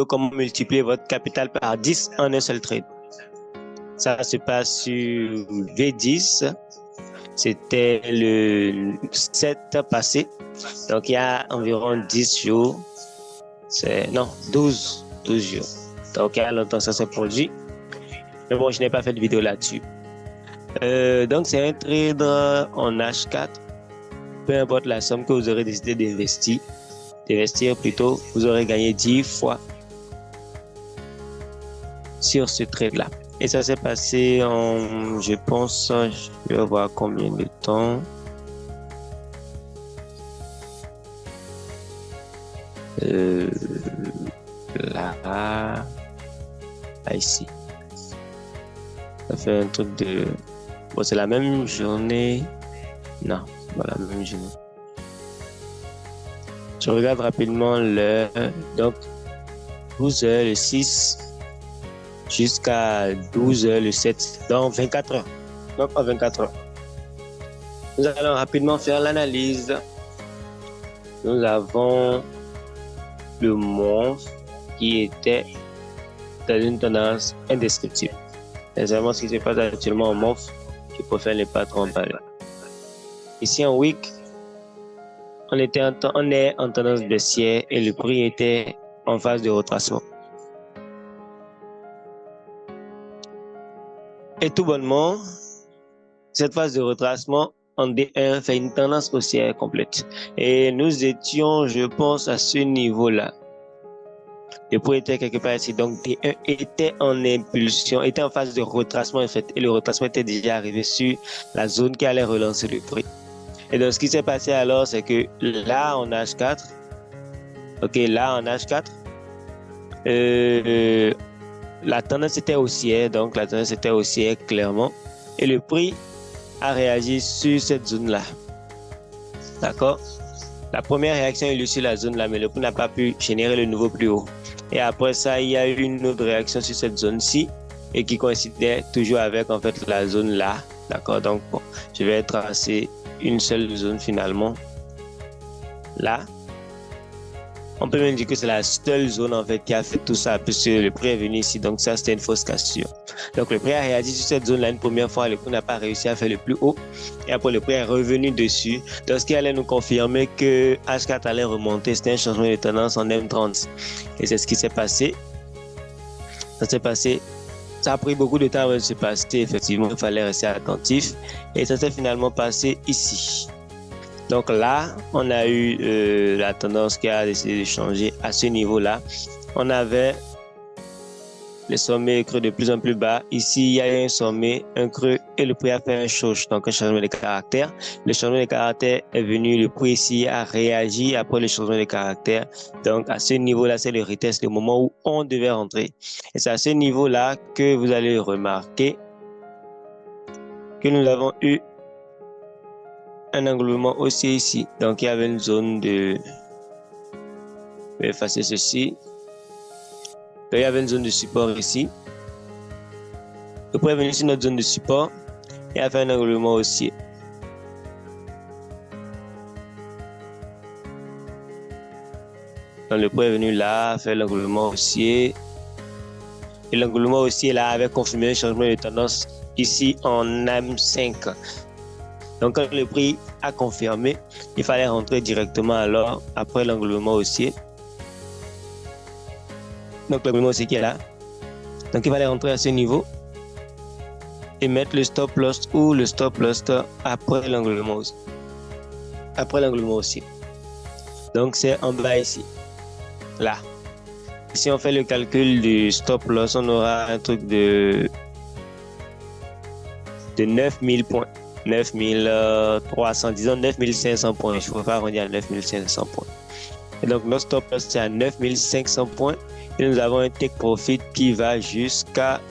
comment multiplier votre capital par 10 en un seul trade. Ça se passe sur V10. C'était le 7 passé. Donc, il y a environ 10 jours. Non, 12 jours. Donc, il y a longtemps, ça s'est produit. Mais bon, je n'ai pas fait de vidéo là-dessus. Donc, c'est un trade en H4. Peu importe la somme que vous aurez décidé d'investir plutôt, vous aurez gagné 10 fois sur ce trade-là. Et ça s'est passé en, je pense, je vais voir combien de temps. Là, ici. Ça fait un truc de... Bon, c'est la même journée. Non, pas la même journée. Je regarde rapidement l'heure. Donc, 12h le 6 jusqu'à 12h le 7. Donc, 24 heures. Donc, en 24 heures. Nous allons rapidement faire l'analyse. Nous avons le MONF qui était dans une tendance indescriptible. C'est vraiment ce qui se passe actuellement en MONF. Je préfère ne pas trop en parler. Ici en week, on est en tendance baissière et le prix était en phase de retracement. Et tout bonnement, cette phase de retracement en D1 fait une tendance haussière complète. Et nous étions, je pense, à ce niveau-là. Le prix était quelque part ici. Donc D1 était en impulsion, était en phase de retracement en fait. Et le retracement était déjà arrivé sur la zone qui allait relancer le prix. Et donc ce qui s'est passé alors, c'est que là en H4, là en H4, la tendance était haussière, donc la tendance était haussière clairement. Et le prix a réagi sur cette zone-là. D'accord? La première réaction est sur la zone-là, mais le prix n'a pas pu générer le nouveau plus haut. Et après ça, il y a eu une autre réaction sur cette zone-ci et qui coïncidait toujours avec en fait la zone-là. D'accord? Donc, bon, je vais tracer une seule zone finalement. Là. On peut même dire que c'est la seule zone en fait qui a fait tout ça, puisque le prix est venu ici, donc ça c'était une fausse cassure. Donc le prix a réagi sur cette zone-là une première fois, le prix n'a pas réussi à faire le plus haut, et après le prix est revenu dessus. Donc ce qui allait nous confirmer que H4 allait remonter, c'était un changement de tendance en M30. Et c'est ce qui s'est passé. Ça a pris beaucoup de temps avant de se passer, effectivement, il fallait rester attentif, et ça s'est finalement passé ici. Donc là, on a eu la tendance qui a décidé de changer à ce niveau-là. On avait le sommet creux de plus en plus bas. Ici, il y a eu un sommet, un creux et le prix a fait un choc, donc un changement de caractère. Le changement de caractère est venu, le prix ici a réagi après le changement de caractère. Donc à ce niveau-là, c'est le retest, le moment où on devait rentrer. Et c'est à ce niveau-là que vous allez remarquer que nous avons eu un englobement haussier ici. Donc il y avait une zone de... Je vais effacer ceci. Donc, il y avait une zone de support ici. Le prix est venu sur notre zone de support et a fait un englobement haussier. Donc le prix est venu là, fait l'englobement haussier. Et l'englobement haussier là avait confirmé un changement de tendance ici en M5. Donc quand le prix a confirmé, il fallait rentrer directement alors après l'englobement haussier. Donc l'englobement haussier qui est là. Donc il fallait rentrer à ce niveau et mettre le stop loss ou le stop loss après l'englobement haussier. Après l'englobement haussier. Donc c'est en bas ici. Là. Si on fait le calcul du stop loss, on aura un truc de 9000 points. 9300, disons 9500 points. Je ne peux pas arrondir à 9500 points. Et donc, notre stop loss, c'est à 9500 points. Et nous avons un take profit qui va jusqu'ici.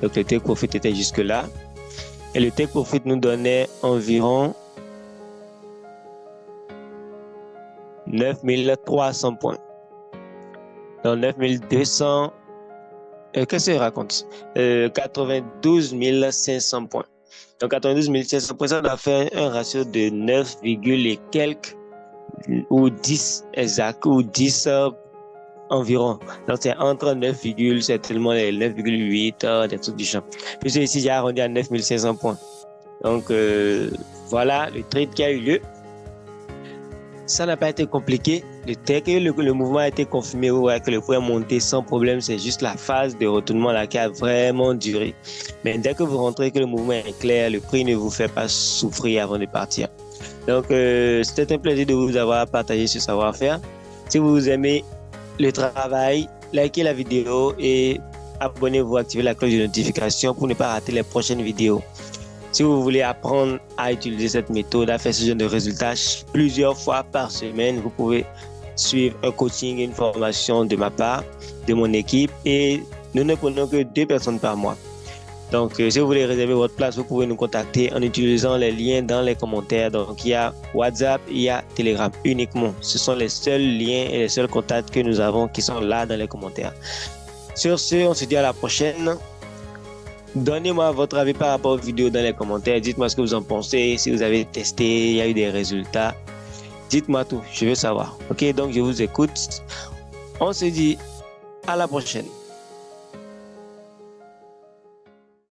Donc, le take profit était jusque là. Et le take profit nous donnait environ 9300 points. Donc, 9200. Qu'est-ce qu'il raconte? 92 500 points. Donc 92 500 points, ça doit faire un ratio de 9, et quelques ou 10 exact, ou 10 environ. Donc, c'est entre 9, certainement les 9,8, des trucs du genre. Puis ici, j'ai arrondi à 9500 points. Donc, voilà le trade qui a eu lieu. Ça n'a pas été compliqué. Dès que le mouvement a été confirmé, vous voyez que le prix est monté sans problème. C'est juste la phase de retournement là qui a vraiment duré. Mais dès que vous rentrez, que le mouvement est clair, le prix ne vous fait pas souffrir avant de partir. Donc, c'était un plaisir de vous avoir partagé ce savoir-faire. Si vous aimez le travail, likez la vidéo et abonnez-vous, activez la cloche de notification pour ne pas rater les prochaines vidéos. Si vous voulez apprendre à utiliser cette méthode, à faire ce genre de résultats plusieurs fois par semaine, vous pouvez suivre un coaching, une formation de ma part, de mon équipe, et nous ne prenons que 2 personnes par mois. Donc, si vous voulez réserver votre place, vous pouvez nous contacter en utilisant les liens dans les commentaires. Donc, il y a WhatsApp, il y a Telegram uniquement. Ce sont les seuls liens et les seuls contacts que nous avons qui sont là dans les commentaires. Sur ce, on se dit à la prochaine. Donnez-moi votre avis par rapport aux vidéos dans les commentaires. Dites-moi ce que vous en pensez. Si vous avez testé, il y a eu des résultats. Dites-moi tout, je veux savoir. Ok, donc je vous écoute. On se dit à la prochaine.